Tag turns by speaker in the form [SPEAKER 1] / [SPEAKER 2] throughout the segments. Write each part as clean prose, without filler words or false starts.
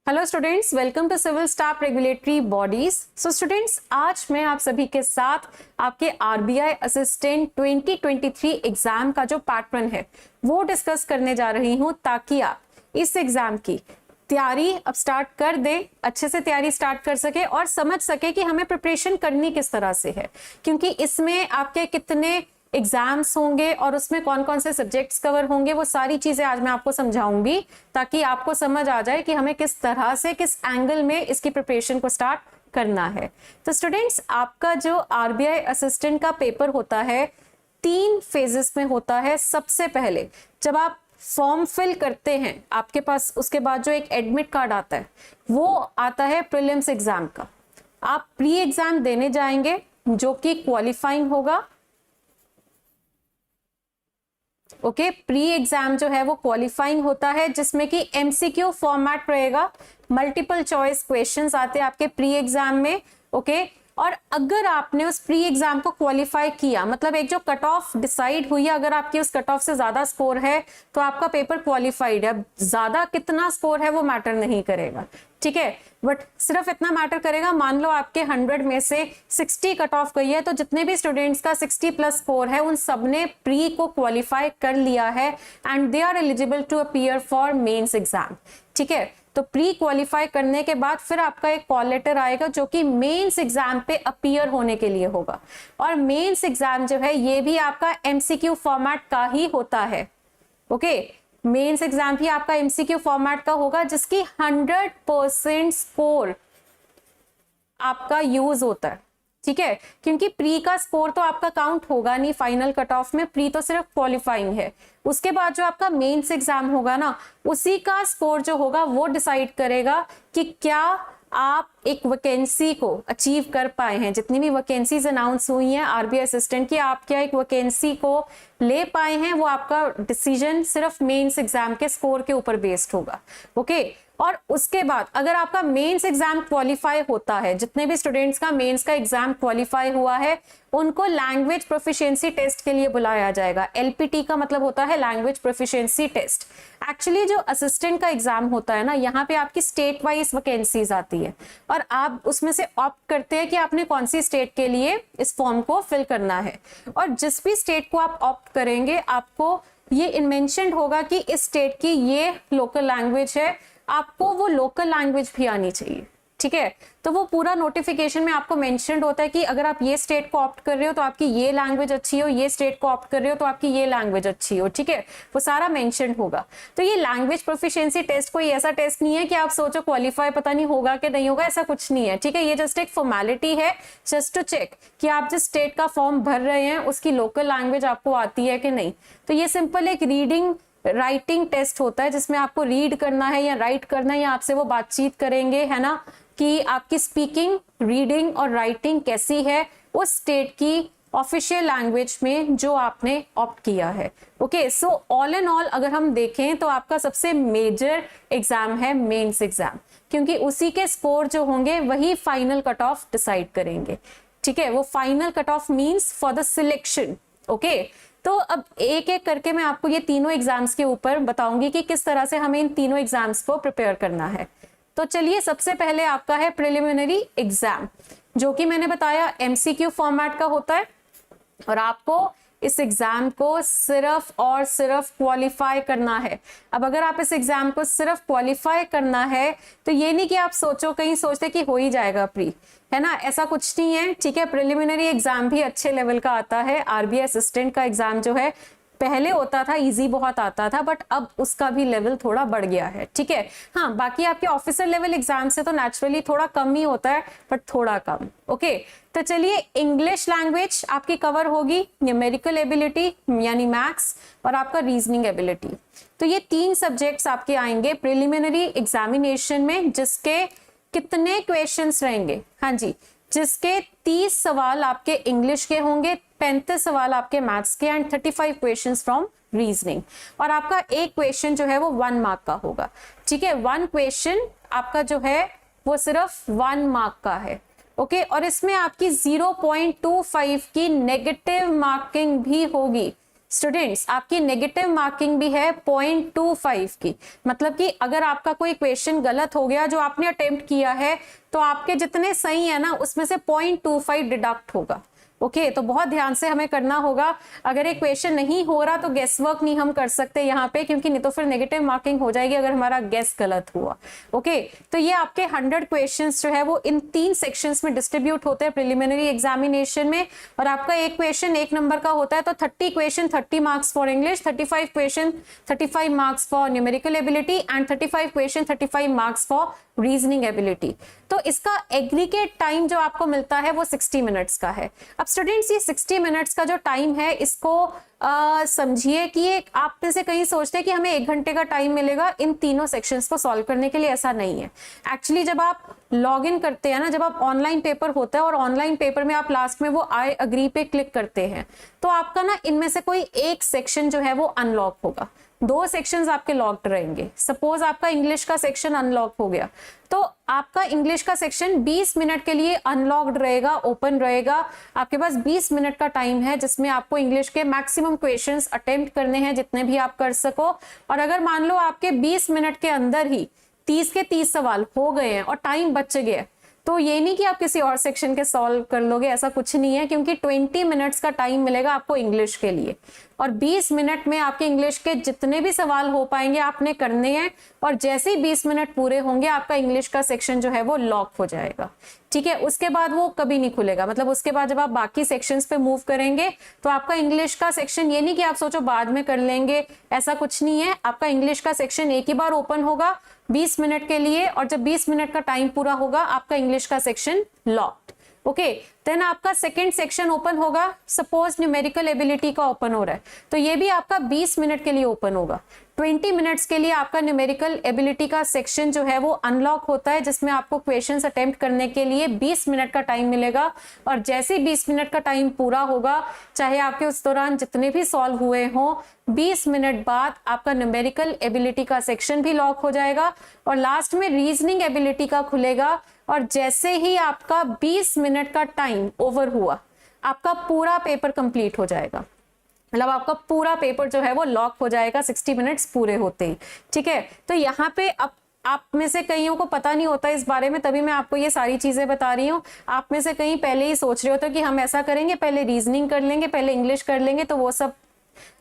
[SPEAKER 1] Hello students, welcome to civil staff regulatory bodies. So students, आज मैं आप सभी के साथ आपके आरबीआई असिस्टेंट 2023 एग्जाम का जो पैटर्न है वो डिस्कस करने जा रही हूं, ताकि आप इस एग्जाम की तैयारी अब स्टार्ट कर दें, अच्छे से तैयारी स्टार्ट कर सके और समझ सके कि हमें प्रिपरेशन करनी किस तरह से है, क्योंकि इसमें आपके कितने एग्जाम्स होंगे और उसमें कौन कौन से सब्जेक्ट्स कवर होंगे, वो सारी चीजें आज मैं आपको समझाऊंगी, ताकि आपको समझ आ जाए कि हमें किस तरह से, किस एंगल में इसकी प्रिपरेशन को स्टार्ट करना है। तो स्टूडेंट्स, आपका जो आरबीआई असिस्टेंट का पेपर होता है 3 फेजेस में होता है। सबसे पहले जब आप फॉर्म फिल करते हैं, आपके पास उसके बाद जो एक एडमिट कार्ड आता है वो आता है प्रीलिम्स एग्जाम का। आप प्री एग्जाम देने जाएंगे जो कि क्वालिफाइंग होगा। ओके, प्री एग्जाम जो है वो क्वालिफाइंग होता है, जिसमें कि एमसीक्यू फॉर्मेट रहेगा, मल्टीपल चॉइस क्वेश्चंस आते हैं आपके प्री एग्जाम में। ओके, और अगर आपने उस प्री एग्जाम को क्वालिफाई किया, मतलब एक जो कट ऑफ डिसाइड हुई है, अगर आपकी उस कट ऑफ से ज्यादा स्कोर है तो आपका पेपर क्वालिफाइड है। अब ज्यादा कितना स्कोर है वो मैटर नहीं करेगा, ठीक है, बट सिर्फ इतना मैटर करेगा, मान लो आपके 100 में से 60 कट ऑफ गई है, तो जितने भी स्टूडेंट्स का 60 प्लस स्कोर है उन सबने प्री को क्वालिफाई कर लिया है and they are eligible to appear for mains exam. ठीक है, तो प्री क्वालिफाई करने के बाद फिर आपका एक कॉल लेटर आएगा जो कि मेंस एग्जाम पे अपीयर होने के लिए होगा। और मेंस एग्जाम जो है ये भी आपका एमसीक्यू फॉर्मेट का ही होता है। ओके, मेंस एग्जाम भी आपका एमसीक्यू फॉर्मेट का होगा, जिसकी 100% स्कोर आपका यूज होता है। ठीक है, क्योंकि प्री का स्कोर तो आपका काउंट होगा नहीं फाइनल कट ऑफ में, प्री तो सिर्फ क्वालिफाइंग है। उसके बाद जो आपका मेंस एग्जाम होगा ना, उसी का स्कोर जो होगा वो डिसाइड करेगा कि क्या आप एक वैकेंसी को अचीव कर पाए हैं। जितनी भी वैकेंसीज अनाउंस हुई हैं आरबीआई असिस्टेंट की, आप क्या एक वैकेंसी को ले पाए हैं, वो आपका डिसीजन सिर्फ मेंस एग्जाम के स्कोर के ऊपर बेस्ड होगा। ओके, और उसके बाद अगर आपका मेंस एग्जाम क्वालिफाई होता है, जितने भी स्टूडेंट्स का मेंस का एग्जाम क्वालिफाई हुआ है, उनको लैंग्वेज प्रोफिशिएंसी टेस्ट के लिए बुलाया जाएगा। एलपीटी का मतलब होता है लैंग्वेज प्रोफिशिएंसी टेस्ट। एक्चुअली जो असिस्टेंट का एग्जाम होता है ना, यहाँ पे आपकी स्टेट वाइज वैकेंसीज आती है और आप उसमें से ऑप्ट करते हैं कि आपने कौन सी स्टेट के लिए इस फॉर्म को फिल करना है। और जिस भी स्टेट को आप ऑप्ट करेंगे, आपको ये इनमेंशन होगा कि इस स्टेट की ये लोकल लैंग्वेज है, आपको वो लोकल लैंग्वेज भी आनी चाहिए। ठीक है, तो वो पूरा नोटिफिकेशन में आपको मेंशन्ड होता है कि अगर आप ये स्टेट को ऑप्ट कर रहे हो तो आपकी ये लैंग्वेज अच्छी हो, ये स्टेट को ऑप्ट कर रहे हो तो आपकी ये लैंग्वेज अच्छी हो। ठीक है, वो सारा मेंशन्ड होगा। तो ये लैंग्वेज प्रोफिशिएंसी टेस्ट कोई ऐसा टेस्ट नहीं है कि आप सोचो क्वालिफाई पता नहीं होगा कि नहीं होगा, ऐसा कुछ नहीं है। ठीक है, ये जस्ट एक फॉर्मेलिटी है, जस्ट टू चेक कि आप जिस स्टेट का फॉर्म भर रहे हैं उसकी लोकल लैंग्वेज आपको आती है कि नहीं। तो ये सिंपल एक रीडिंग राइटिंग टेस्ट होता है, जिसमें आपको रीड करना है या राइट करना है, या आपसे वो बातचीत करेंगे, है ना, कि आपकी स्पीकिंग, रीडिंग और राइटिंग कैसी है उस स्टेट की ऑफिशियल लैंग्वेज में जो आपने ऑप्ट किया है। Okay, so all and all अगर हम देखें तो आपका सबसे मेजर एग्जाम है मेंस एग्जाम, क्योंकि उसी के स्कोर जो होंगे वही फाइनल कट ऑफ डिसाइड करेंगे। ठीक है, वो final cut off means for the selection. Okay, तो अब एक एक करके मैं आपको ये तीनों एग्जाम्स के ऊपर बताऊंगी कि किस तरह से हमें इन तीनों एग्जाम्स को प्रिपेयर करना है। तो चलिए, सबसे पहले आपका है प्रिलिमिनरी एग्जाम, जो कि मैंने बताया एमसीक्यू फॉर्मेट का होता है और आपको इस एग्जाम को सिर्फ और सिर्फ क्वालिफाई करना है। अब अगर आप इस एग्जाम को सिर्फ क्वालिफाई करना है तो ये नहीं कि आप सोचो, कहीं सोचते कि हो ही जाएगा प्री, है ना, ऐसा कुछ नहीं है। ठीक है, प्रिलिमिनरी एग्जाम भी अच्छे लेवल का आता है। आरबीआई असिस्टेंट का एग्जाम जो है पहले होता था इजी बहुत आता था, बट अब उसका भी लेवल थोड़ा बढ़ गया है। ठीक है, हाँ, बाकी आपके ऑफिसर लेवल एग्जाम से तो नेचुरली थोड़ा कम ही होता है, बट थोड़ा कम। ओके, तो चलिए, इंग्लिश लैंग्वेज आपकी कवर होगी, न्यूमेरिकल एबिलिटी यानी मैथ्स और आपका रीजनिंग एबिलिटी। तो ये 3 सब्जेक्ट्स आपके आएंगे प्रिलिमिनरी एग्जामिनेशन में, जिसके कितने क्वेश्चंस रहेंगे, हाँ जी, जिसके 30 सवाल आपके इंग्लिश के होंगे, 35 सवाल आपके मैथ्स के एंड 35 क्वेश्चंस फ्रॉम रीजनिंग। और आपका एक क्वेश्चन जो है वो 1 मार्क का होगा। ठीक है, 1 क्वेश्चन आपका जो है वो सिर्फ 1 मार्क का है। ओके, और इसमें आपकी 0.25 की नेगेटिव मार्किंग भी होगी। स्टूडेंट्स आपकी नेगेटिव मार्किंग भी है 0.25 की, मतलब कि अगर आपका कोई क्वेश्चन गलत हो गया जो आपने अटेम्प्ट किया है तो आपके जितने सही है ना उसमें से 0.25 डिडक्ट होगा। ओके तो बहुत ध्यान से हमें करना होगा। अगर एक क्वेश्चन नहीं हो रहा तो गेस वर्क नहीं हम कर सकते यहाँ पे, क्योंकि नहीं तो फिर नेगेटिव मार्किंग हो जाएगी अगर हमारा गेस गलत हुआ। ओके तो ये आपके 100 क्वेश्चंस जो है वो इन 3 सेक्शंस में डिस्ट्रीब्यूट होते हैं प्रिलिमिनरी एग्जामिनेशन में, और आपका एक क्वेश्चन 1 नंबर का होता है। तो 30 question 30 marks for English, 35 question 35 marks for numerical ability and 35 question 35 marks for reasoning ability. तो इसका एग्रीगेट टाइम जो आपको मिलता है वो 60 मिनट्स का है। अब स्टूडेंट्स ये 60 मिनट्स का जो टाइम है इसको समझिए कि एक आप में से कहीं सोचते हैं कि हमें 1 घंटे का टाइम मिलेगा इन तीनों सेक्शंस को सॉल्व करने के लिए, ऐसा नहीं है। एक्चुअली जब आप लॉग इन करते हैं ना, जब आप ऑनलाइन पेपर होता है और ऑनलाइन पेपर में आप लास्ट में वो आई अग्री पे क्लिक करते हैं तो आपका ना इनमें से कोई एक सेक्शन जो है वो अनलॉक होगा, 2 सेक्शंस आपके लॉक्ड रहेंगे। सपोज आपका इंग्लिश का सेक्शन अनलॉक हो गया तो आपका इंग्लिश का सेक्शन 20 मिनट के लिए अनलॉक्ड रहेगा, ओपन रहेगा। आपके पास 20 मिनट का टाइम है जिसमें आपको इंग्लिश के मैक्सिमम क्वेश्चंस अटेम्प्ट करने हैं, जितने भी आप कर सको। और अगर मान लो आपके 20 मिनट के अंदर ही 30 के 30 सवाल हो गए हैं और टाइम बच गया तो ये नहीं कि आप किसी और सेक्शन के सॉल्व कर लोगे, ऐसा कुछ नहीं है, क्योंकि 20 मिनट्स का टाइम मिलेगा आपको इंग्लिश के लिए और 20 मिनट में आपके इंग्लिश के जितने भी सवाल हो पाएंगे आपने करने हैं। और जैसे ही 20 मिनट पूरे होंगे आपका इंग्लिश का सेक्शन जो है वो लॉक हो जाएगा। ठीक है, उसके बाद वो कभी नहीं खुलेगा। मतलब उसके बाद जब आप बाकी सेक्शंस पे मूव करेंगे तो आपका इंग्लिश का सेक्शन, ये नहीं कि आप सोचो बाद में कर लेंगे, ऐसा कुछ नहीं है। आपका इंग्लिश का सेक्शन एक ही बार ओपन होगा 20 मिनट के लिए, और जब 20 मिनट का टाइम पूरा होगा आपका इंग्लिश का सेक्शन लॉक्ड। ओके देन आपका सेकंड सेक्शन ओपन होगा। सपोज न्यूमेरिकल एबिलिटी का ओपन हो रहा है तो ये भी आपका 20 मिनट के लिए ओपन होगा। 20 मिनट्स के लिए आपका न्यूमेरिकल एबिलिटी का सेक्शन जो है वो अनलॉक होता है, जिसमें आपको क्वेश्चंस अटेम्प्ट करने के लिए 20 मिनट का टाइम मिलेगा। और जैसे 20 मिनट का टाइम पूरा होगा, चाहे आपके उस दौरान जितने भी सॉल्व हुए हों, 20 मिनट बाद आपका न्यूमेरिकल एबिलिटी का सेक्शन भी लॉक हो जाएगा और लास्ट में रीजनिंग एबिलिटी का खुलेगा। और जैसे ही आपका 20 मिनट का टाइम ओवर हुआ आपका पूरा पेपर कंप्लीट हो जाएगा, मतलब आपका पूरा पेपर जो है वो लॉक हो जाएगा 60 मिनट्स पूरे होते ही। ठीक है, तो यहाँ पे अब आप में से कईयों को पता नहीं होता इस बारे में, तभी मैं आपको ये सारी चीजें बता रही हूँ। आप में से कहीं पहले ही सोच रहे होते कि हम ऐसा करेंगे, पहले रीजनिंग कर लेंगे, पहले इंग्लिश कर लेंगे, तो वो सब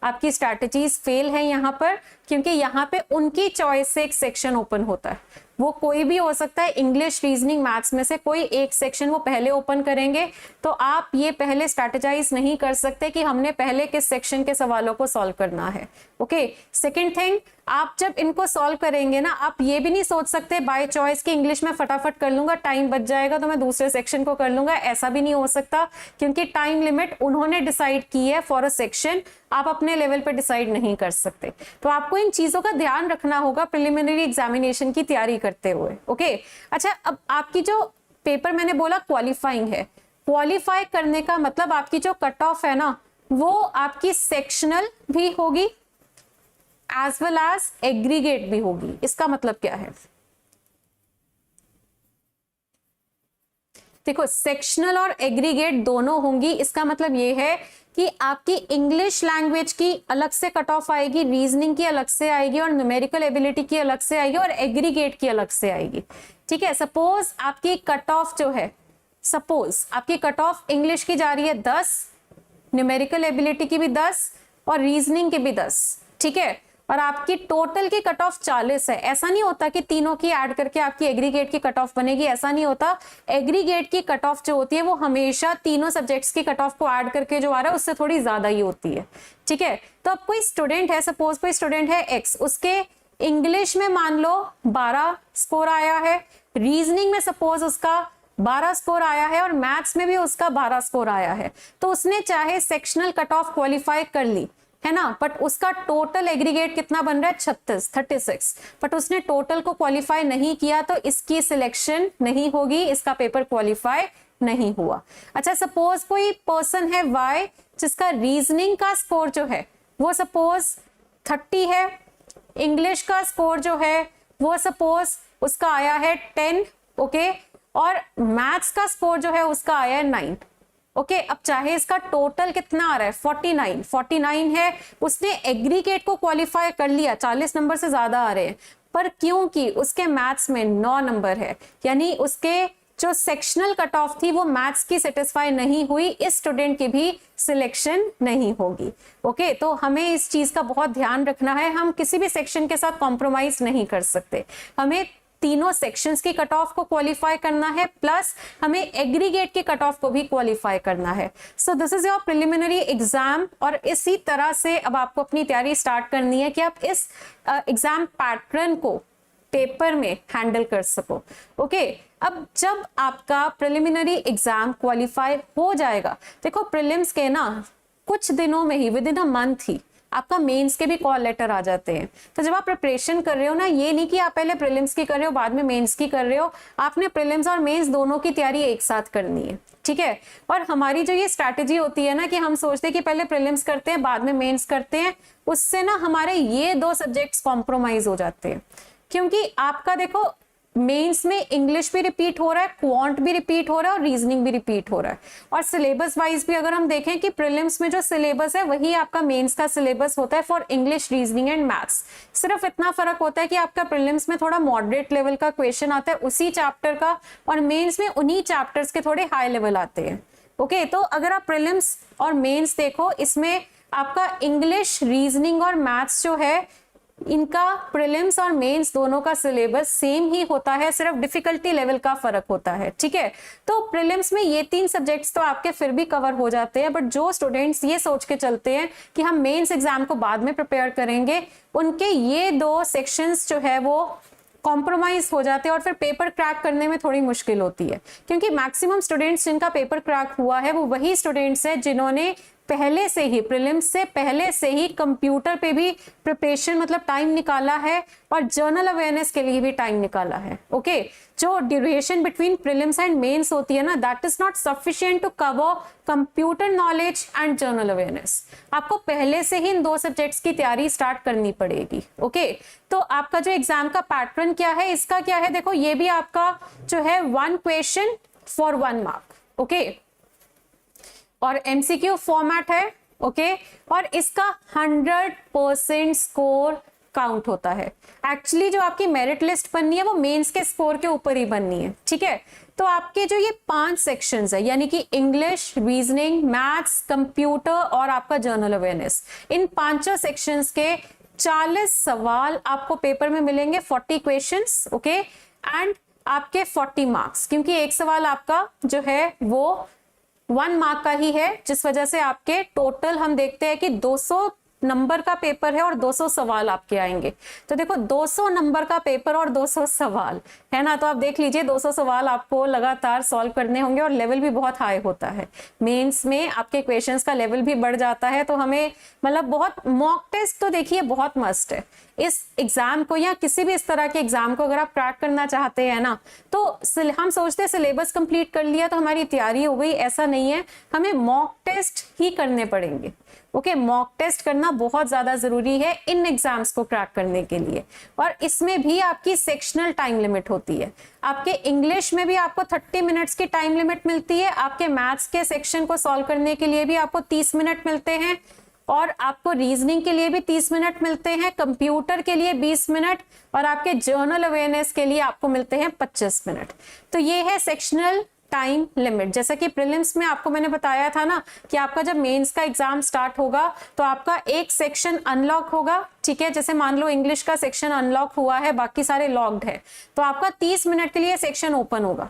[SPEAKER 1] आपकी स्ट्रैटेजीज फेल है यहाँ पर, क्योंकि यहाँ पे उनकी चॉइस से एक सेक्शन ओपन होता है। वो कोई भी हो सकता है, इंग्लिश, रीजनिंग, मैथ्स में से कोई एक सेक्शन वो पहले ओपन करेंगे। तो आप ये पहले स्ट्रैटेजाइज नहीं कर सकते कि हमने पहले किस सेक्शन के सवालों को सॉल्व करना है। ओके सेकंड थिंग, आप जब इनको सॉल्व करेंगे ना, आप ये भी नहीं सोच सकते बाय चॉइस कि इंग्लिश में फटाफट कर लूंगा, टाइम बच जाएगा तो मैं दूसरे सेक्शन को कर लूंगा। ऐसा भी नहीं हो सकता, क्योंकि टाइम लिमिट उन्होंने डिसाइड की है फॉर अ सेक्शन, आप अपने लेवल पे डिसाइड नहीं कर सकते। तो आपको इन चीजों का ध्यान रखना होगा प्रिलिमिनरी एग्जामिनेशन की तैयारी करते हुए। ओके अच्छा, अब आपकी जो पेपर मैंने बोला क्वालिफाइंग है, क्वालिफाई करने का मतलब आपकी जो कट ऑफ है ना वो आपकी सेक्शनल भी होगी एज वेल एज एग्रीगेट भी होगी। इसका मतलब क्या है, देखो सेक्शनल और एग्रीगेट दोनों होंगी। इसका मतलब ये है कि आपकी इंग्लिश लैंग्वेज की अलग से कट ऑफ आएगी, रीजनिंग की अलग से आएगी, और न्यूमेरिकल एबिलिटी की अलग से आएगी, और एग्रीगेट की अलग से आएगी। ठीक है, सपोज आपकी कट ऑफ जो है, सपोज आपकी कट ऑफ इंग्लिश की जा रही है 10, न्यूमेरिकल एबिलिटी की भी 10 और रीजनिंग की भी 10। ठीक है, और आपकी टोटल की कट ऑफ 40 है। ऐसा नहीं होता कि तीनों की ऐड करके आपकी एग्रीगेट की कट ऑफ बनेगी, ऐसा नहीं होता। एग्रीगेट की कट ऑफ जो होती है वो हमेशा तीनों सब्जेक्ट्स की कट ऑफ को ऐड करके जो आ रहा है उससे थोड़ी ज्यादा ही होती है। ठीक है, तो अब कोई स्टूडेंट है, सपोज कोई स्टूडेंट है X, उसके इंग्लिश में मान लो 12 स्कोर आया है, रीजनिंग में सपोज उसका 12 स्कोर आया है, और मैथ्स में भी उसका 12 स्कोर आया है। तो उसने चाहे सेक्शनल कट ऑफ क्वालिफाई कर ली है ना, बट उसका टोटल एग्रीगेट कितना बन रहा है 36, बट उसने टोटल को क्वालिफाई नहीं किया तो इसकी सिलेक्शन नहीं होगी, इसका पेपर क्वालिफाई नहीं हुआ। अच्छा, सपोज कोई पर्सन है Y जिसका रीजनिंग का स्कोर जो है वो सपोज 30 है, इंग्लिश का स्कोर जो है वो सपोज उसका आया है 10, ओके, और मैथ्स का स्कोर जो है उसका आया है 9। ओके अब चाहे इसका टोटल कितना आ रहा है 49 है, उसने एग्रीगेट को क्वालिफाई कर लिया, 40 नंबर से ज्यादा आ रहे हैं, पर क्योंकि उसके मैथ्स में 9 नंबर है, यानी उसके जो सेक्शनल कट ऑफ थी वो मैथ्स की सेटिस्फाई नहीं हुई, इस स्टूडेंट की भी सिलेक्शन नहीं होगी। ओके तो हमें इस चीज का बहुत ध्यान रखना है, हम किसी भी सेक्शन के साथ कॉम्प्रोमाइज नहीं कर सकते, हमें तीनों सेक्शंस की कट ऑफ को क्वालिफाई करना है, प्लस हमें एग्रीगेट की कट ऑफ को भी क्वालिफाई करना है। So this is your preliminary exam, और इसी तरह से अब आपको अपनी तैयारी स्टार्ट करनी है कि आप इस एग्जाम पैटर्न को पेपर में हैंडल कर सको। ओके अब जब आपका प्रिलिमिनरी एग्जाम क्वालिफाई हो जाएगा, देखो प्रीलिम्स के ना कुछ दिनों में ही, विद इन अ मंथ ही आपका मेंस के भी कॉल लेटर आ जाते हैं। तो जब आप प्रिपरेशन कर रहे हो ना, ये नहीं कि आप पहले प्रीलिम्स की कर रहे हो बाद में मेंस की कर रहे हो, आपने प्रीलिम्स और मेंस दोनों की तैयारी एक साथ करनी है, ठीक है। और हमारी जो ये स्ट्रैटेजी होती है ना कि हम सोचते हैं कि पहले प्रीलिम्स करते हैं बाद में मेंस करते हैं, उससे ना हमारे ये 2 सब्जेक्ट्स कॉम्प्रोमाइज हो जाते हैं, क्योंकि आपका देखो मेंस में इंग्लिश भी रिपीट हो रहा है, क्वांट भी रिपीट हो रहा है और रीजनिंग भी रिपीट हो रहा है। और सिलेबस वाइज भी अगर हम देखें कि प्रीलिम्स में जो सिलेबस है वही आपका मेंस का सिलेबस होता है for English, reasoning and maths. सिर्फ इतना फर्क होता है कि आपका प्रीलिम्स में थोड़ा मॉडरेट लेवल का क्वेश्चन आता है उसी चैप्टर का, और मेंस में उन्हीं चैप्टर्स के थोड़े हाई लेवल आते हैं। ओके तो अगर आप प्रीलिम्स और मेंस देखो, इसमें आपका इंग्लिश, रीजनिंग और मैथ्स जो है, इनका प्रीलिम्स और मेंस दोनों का सिलेबस सेम ही होता है, सिर्फ डिफिकल्टी लेवल का फर्क होता है, ठीक है। तो प्रीलिम्स में ये 3 सब्जेक्ट्स तो आपके फिर भी कवर हो जाते हैं, बट जो स्टूडेंट्स ये सोच के चलते हैं कि हम मेंस एग्जाम को बाद में प्रिपेयर करेंगे, उनके ये 2 सेक्शंस जो है वो कॉम्प्रोमाइज हो जाते हैं और फिर पेपर क्रैक करने में थोड़ी मुश्किल होती है, क्योंकि मैक्सिमम स्टूडेंट्स जिनका पेपर क्रैक हुआ है वो वही स्टूडेंट्स हैं जिन्होंने पहले से ही प्रीलिम्स से पहले से ही कंप्यूटर पे भी प्रिपरेशन मतलब टाइम निकाला है और जर्नल अवेयरनेस के लिए भी टाइम निकाला है। ओके जो duration between prelims and mains होती है ना, that is not sufficient to cover computer knowledge and general awareness. आपको पहले से ही इन 2 सब्जेक्ट्स की तैयारी स्टार्ट करनी पड़ेगी। ओके तो आपका जो एग्जाम का पैटर्न क्या है, इसका क्या है, देखो ये भी आपका जो है 1 क्वेश्चन फॉर 1 मार्क। ओके और एमसीक्यू फॉर्मेट है। ओके और इसका 100% स्कोर काउंट होता है। एक्चुअली जो आपकी मेरिट लिस्ट बननी है वो मेंस के स्कोर के ऊपर ही बननी है, ठीक है। तो आपके जो ये 5 सेक्शंस है, यानी कि इंग्लिश, रीजनिंग, मैथ्स, कंप्यूटर और आपका जर्नल अवेयरनेस, इन 5 सेक्शंस के 40 सवाल आपको पेपर में मिलेंगे, 40 क्वेश्चंस। ओके एंड आपके 40 मार्क्स, क्योंकि एक सवाल आपका जो है वो 1 मार्क का ही है, जिस वजह से आपके टोटल हम देखते हैं कि 200 नंबर का पेपर है और 200 सवाल आपके आएंगे। तो देखो 200 नंबर का पेपर और 200 सवाल है ना, तो आप देख लीजिए 200 सवाल आपको लगातार सॉल्व करने होंगे और लेवल भी बहुत हाई होता है। मेंस में आपके क्वेश्चंस का लेवल भी बढ़ जाता है, तो हमें मतलब बहुत मॉक टेस्ट तो देखिए बहुत मस्ट है इस एग्जाम को, या किसी भी इस तरह के एग्जाम को अगर आप क्रैक करना चाहते हैं ना, तो हम सोचते हैं सिलेबस कंप्लीट कर लिया तो हमारी तैयारी हो गई, ऐसा नहीं है, हमें मॉक टेस्ट ही करने पड़ेंगे। ओके मॉक टेस्ट करना बहुत ज्यादा जरूरी है इन एग्जाम्स को क्रैक करने के लिए, और इसमें भी आपकी सेक्शनल टाइम लिमिट होती है। आपके इंग्लिश में भी आपको 30 मिनट्स की टाइम लिमिट मिलती है, आपके मैथ्स के सेक्शन को सॉल्व करने के लिए भी आपको 30 मिनट मिलते हैं, और आपको रीजनिंग के लिए भी 30 मिनट मिलते हैं, कंप्यूटर के लिए 20 मिनट, और आपके जर्नल अवेयरनेस के लिए आपको मिलते हैं 25 मिनट। तो ये है सेक्शनल टाइम लिमिट। जैसा कि प्रीलिम्स में आपको मैंने बताया था ना कि आपका जब मेंस का एग्जाम स्टार्ट होगा तो आपका एक सेक्शन अनलॉक होगा, ठीक है। जैसे मान लो इंग्लिश का सेक्शन अनलॉक हुआ है, बाकी सारे लॉक्ड है, तो आपका 30 मिनट के लिए सेक्शन ओपन होगा।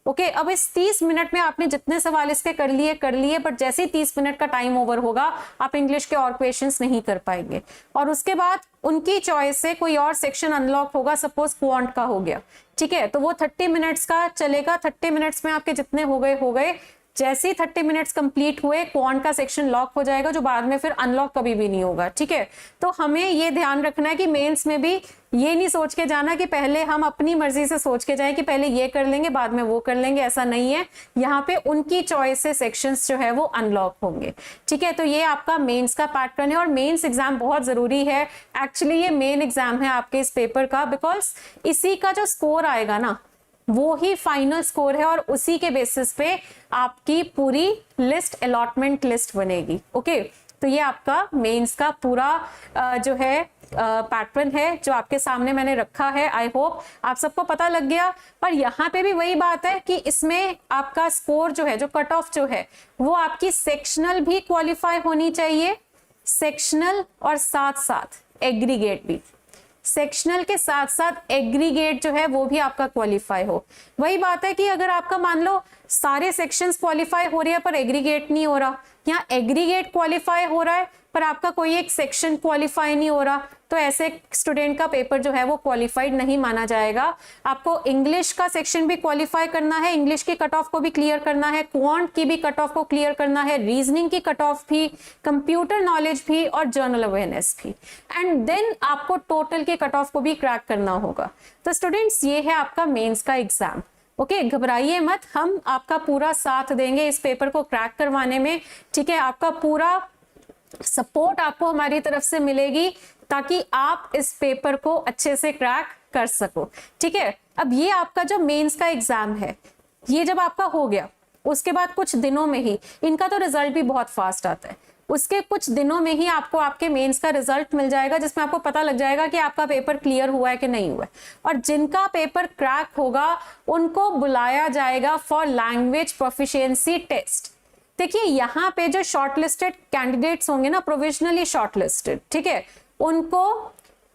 [SPEAKER 1] ओके अब इस 30 मिनट में आपने जितने सवाल इसके कर लिए, बट जैसे ही 30 मिनट का टाइम ओवर होगा आप इंग्लिश के और क्वेश्चंस नहीं कर पाएंगे, और उसके बाद उनकी चॉइस से कोई और सेक्शन अनलॉक होगा, सपोज क्वांट का हो गया, ठीक है, तो वो 30 मिनट्स का चलेगा। 30 मिनट्स में आपके जितने हो गए, जैसे ही 30 मिनट्स कंप्लीट हुए क्वांट का सेक्शन लॉक हो जाएगा, जो बाद में फिर अनलॉक कभी भी नहीं होगा, ठीक है। तो हमें ये ध्यान रखना है कि मेंस में भी ये नहीं सोच के जाना कि पहले हम अपनी मर्जी से सोच के जाए कि पहले ये कर लेंगे बाद में वो कर लेंगे, ऐसा नहीं है। यहाँ पे उनकी चॉइस से सेक्शंस जो है वो अनलॉक होंगे, ठीक है। तो ये आपका मेंस का पैटर्न है, और मेंस एग्जाम बहुत जरूरी है। एक्चुअली ये मेन एग्जाम है आपके इस पेपर का, बिकॉज इसी का जो स्कोर आएगा ना, वो ही फाइनल स्कोर है और उसी के बेसिस पे आपकी पूरी लिस्ट अलॉटमेंट लिस्ट बनेगी। ओके, तो ये आपका मेंस का पूरा जो है पैटर्न है जो आपके सामने मैंने रखा है। आई होप आप सबको पता लग गया। पर यहाँ पे भी वही बात है कि इसमें आपका स्कोर जो है, जो कट ऑफ जो है, वो आपकी सेक्शनल भी क्वालिफाई होनी चाहिए, सेक्शनल और साथ साथ एग्रीगेट भी, सेक्शनल के साथ साथ एग्रीगेट जो है वो भी आपका क्वालिफाई हो। वही बात है कि अगर आपका मान लो सारे सेक्शंस क्वालिफाई हो रहे हैं पर एग्रीगेट नहीं हो रहा, या एग्रीगेट क्वालिफाई हो रहा है पर आपका कोई एक सेक्शन क्वालिफाई नहीं हो रहा, तो ऐसे स्टूडेंट का पेपर जो है वो क्वालिफाइड नहीं माना जाएगा। आपको इंग्लिश का सेक्शन भी क्वालिफाई करना है, इंग्लिश की कट ऑफ को भी क्लियर करना है, क्वांट की भी कट ऑफ को क्लियर करना है, रीजनिंग की कट ऑफ भी, कंप्यूटर नॉलेज भी और जर्नल अवेयरनेस भी, एंड देन आपको टोटल के कट ऑफ को भी क्रैक करना होगा। तो स्टूडेंट्स ये है आपका मेंस का एग्जाम। ओके, घबराइए मत, हम आपका पूरा साथ देंगे इस पेपर को क्रैक करवाने में। ठीक है, आपका पूरा सपोर्ट आपको हमारी तरफ से मिलेगी ताकि आप इस पेपर को अच्छे से क्रैक कर सको। ठीक है, अब ये आपका जो मेंस का एग्जाम है, ये जब आपका हो गया उसके बाद कुछ दिनों में ही, इनका तो रिजल्ट भी बहुत फास्ट आता है, उसके कुछ दिनों में ही आपको आपके मेंस का रिजल्ट मिल जाएगा जिसमें आपको पता लग जाएगा कि आपका पेपर क्लियर हुआ है कि नहीं हुआ है। और जिनका पेपर क्रैक होगा उनको बुलाया जाएगा फॉर लैंग्वेज प्रोफिशिएंसी टेस्ट। देखिए यहाँ पे जो शॉर्टलिस्टेड कैंडिडेट्स होंगे ना, प्रोविजनली शॉर्टलिस्टेड, ठीक है, उनको,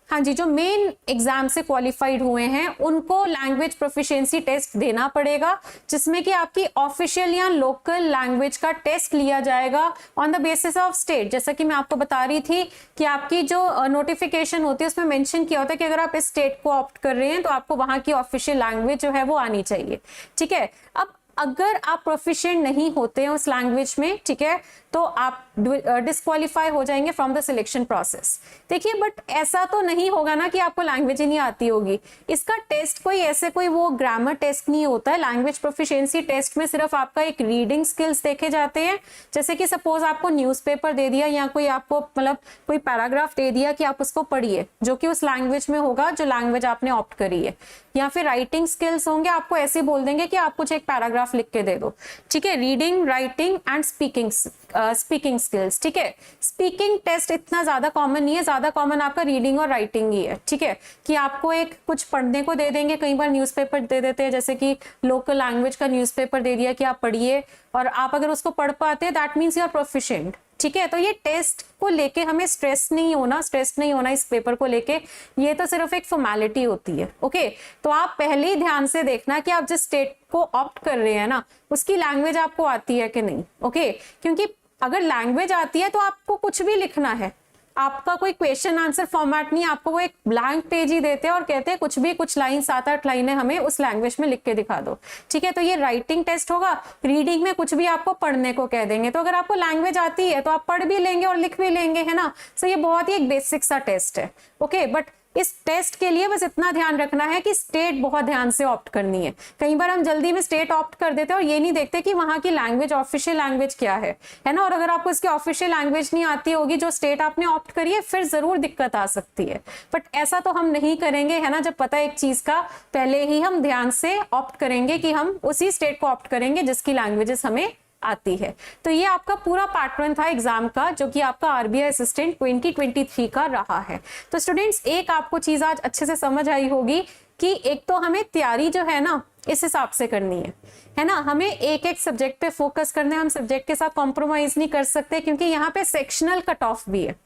[SPEAKER 1] हाँ जी, जो मेन एग्जाम से क्वालिफाइड हुए हैं उनको लैंग्वेज प्रोफिशिएंसी टेस्ट देना पड़ेगा, जिसमें कि आपकी ऑफिशियल या लोकल लैंग्वेज का टेस्ट लिया जाएगा on the basis of state. जैसा कि मैं आपको बता रही थी कि आपकी जो नोटिफिकेशन होती है उसमें मेंशन किया होता है कि अगर आप इस स्टेट को ऑप्ट कर रहे हैं तो आपको वहां की ऑफिशियल लैंग्वेज जो है वो आनी चाहिए। ठीक है, अब अगर आप प्रोफिशिएंट नहीं होते हैं उस लैंग्वेज में, ठीक है, तो आप डिस्क्वालीफाई हो जाएंगे फ्रॉम द सिलेक्शन प्रोसेस। देखिए, बट ऐसा तो नहीं होगा ना कि आपको लैंग्वेज ही नहीं आती होगी। इसका टेस्ट कोई ऐसे कोई वो ग्रामर टेस्ट नहीं होता है। लैंग्वेज प्रोफिशिएंसी टेस्ट में सिर्फ आपका एक रीडिंग स्किल्स देखे जाते हैं। जैसे कि सपोज आपको न्यूज़पेपर दे दिया या कोई आपको मतलब कोई पैराग्राफ दे दिया कि आप उसको पढ़िए, जो कि उस लैंग्वेज में होगा जो लैंग्वेज आपने ऑप्ट करी है, या फिर राइटिंग स्किल्स होंगे, आपको ऐसे बोल देंगे कि आप कुछ एक पैराग्राफ लिख के दे दो। ठीक है, reading, writing and speaking skills. ठीक है, स्पीकिंग टेस्ट इतना ज्यादा कॉमन नहीं है, ज्यादा कॉमन आपका रीडिंग और राइटिंग ही है। ठीक है, कि आपको एक कुछ पढ़ने को दे देंगे, कई बार न्यूज़पेपर दे देते हैं, जैसे कि लोकल लैंग्वेज का न्यूज़पेपर दे दिया कि आप पढ़िए, और आप अगर उसको पढ़ पाते हैं that means you are proficient. ठीक है, तो ये टेस्ट को लेके हमें स्ट्रेस नहीं होना इस पेपर को लेके, ये तो सिर्फ एक फॉर्मेलिटी होती है। ओके, तो आप पहले ही ध्यान से देखना कि आप जिस स्टेट को ऑप्ट कर रहे हैं ना, उसकी लैंग्वेज आपको आती है कि नहीं। ओके, क्योंकि अगर लैंग्वेज आती है तो आपको कुछ भी लिखना है, आपका कोई क्वेश्चन आंसर फॉर्मेट नहीं, आपको वो एक ब्लैंक पेज ही देते हैं और कहते हैं कुछ भी, कुछ लाइन, 7-8 लाइनें हमें उस लैंग्वेज में लिख के दिखा दो। ठीक है, तो ये राइटिंग टेस्ट होगा। रीडिंग में कुछ भी आपको पढ़ने को कह देंगे, तो अगर आपको लैंग्वेज आती है तो आप पढ़ भी लेंगे और लिख भी लेंगे, है ना। सो ये बहुत ही एक बेसिक सा टेस्ट है। ओके, बट इस टेस्ट के लिए बस इतना ध्यान रखना है कि स्टेट बहुत ध्यान से ऑप्ट करनी है। कई बार हम जल्दी में स्टेट ऑप्ट कर देते हैं और ये नहीं देखते कि वहां की लैंग्वेज, ऑफिशियल लैंग्वेज क्या है ना। और अगर आपको इसकी ऑफिशियल लैंग्वेज नहीं आती होगी जो स्टेट आपने ऑप्ट करी है, फिर जरूर दिक्कत आ सकती है। बट ऐसा तो हम नहीं करेंगे, है ना। जब पता है एक चीज का, पहले ही हम ध्यान से ऑप्ट करेंगे कि हम उसी स्टेट को ऑप्ट करेंगे जिसकी लैंग्वेजेस हमें आती है। तो ये आपका पूरा पैटर्न था एग्जाम का, जो कि आपका आरबीआई असिस्टेंट 2023 का रहा है। तो स्टूडेंट्स, एक आपको चीज आज अच्छे से समझ आई होगी कि एक तो हमें तैयारी जो है ना इस हिसाब से करनी है ना। हमें एक एक सब्जेक्ट पे फोकस करना है, हम सब्जेक्ट के साथ कॉम्प्रोमाइज नहीं कर सकते, क्योंकि यहाँ पे सेक्शनल कट ऑफ भी है।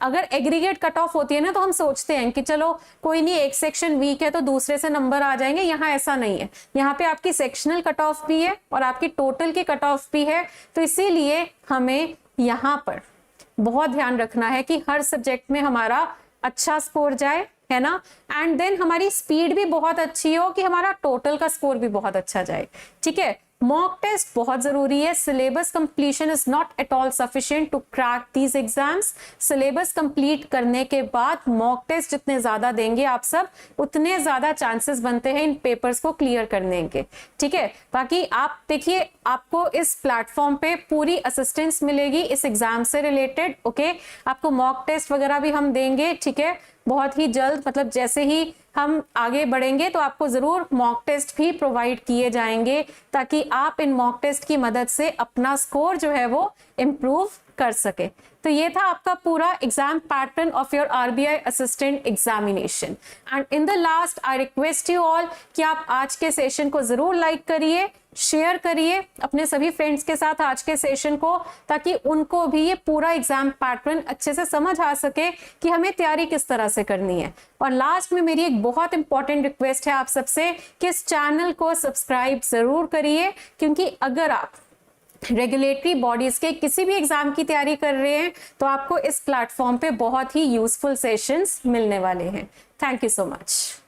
[SPEAKER 1] अगर एग्रीगेट कट ऑफ होती है ना तो हम सोचते हैं कि चलो कोई नहीं, एक सेक्शन वीक है तो दूसरे से नंबर आ जाएंगे। यहाँ ऐसा नहीं है, यहाँ पे आपकी सेक्शनल कट ऑफ भी है और आपकी टोटल की कट ऑफ भी है। तो इसीलिए हमें यहाँ पर बहुत ध्यान रखना है कि हर सब्जेक्ट में हमारा अच्छा स्कोर जाए, है ना। एंड देन हमारी स्पीड भी बहुत अच्छी हो कि हमारा टोटल का स्कोर भी बहुत अच्छा जाए। ठीक है, मॉक टेस्ट बहुत जरूरी है। Syllabus completion is not at all sufficient to crack these exams. Syllabus complete करने के बाद मॉक टेस्ट जितने ज्यादा देंगे आप सब, उतने ज्यादा चांसेस बनते हैं इन पेपर्स को क्लियर करने के। ठीक है, बाकी आप देखिए, आपको इस प्लेटफॉर्म पे पूरी असिस्टेंस मिलेगी इस एग्जाम से रिलेटेड। ओके, आपको मॉक टेस्ट वगैरह भी हम देंगे। ठीक है, बहुत ही जल्द, मतलब जैसे ही हम आगे बढ़ेंगे तो आपको जरूर मॉक टेस्ट भी प्रोवाइड किए जाएंगे, ताकि आप इन मॉक टेस्ट की मदद से अपना स्कोर जो है वो इम्प्रूव कर सके। तो ये था आपका पूरा exam pattern of your RBI assistant examination. And in the last I request you all कि आप आज के सेशन को जरूर लाइक करिए, शेयर करिए अपने सभी फ्रेंड्स के साथ आज के सेशन को, ताकि उनको भी ये पूरा एग्जाम पैटर्न अच्छे से समझ आ सके कि हमें तैयारी किस तरह से करनी है। और लास्ट में मेरी एक बहुत इंपॉर्टेंट रिक्वेस्ट है आप सबसे कि इस चैनल को सब्सक्राइब जरूर करिए, क्योंकि अगर आप रेगुलेटरी बॉडीज के किसी भी एग्जाम की तैयारी कर रहे हैं तो आपको इस प्लेटफॉर्म पे बहुत ही यूजफुल सेशंस मिलने वाले हैं। Thank you so much.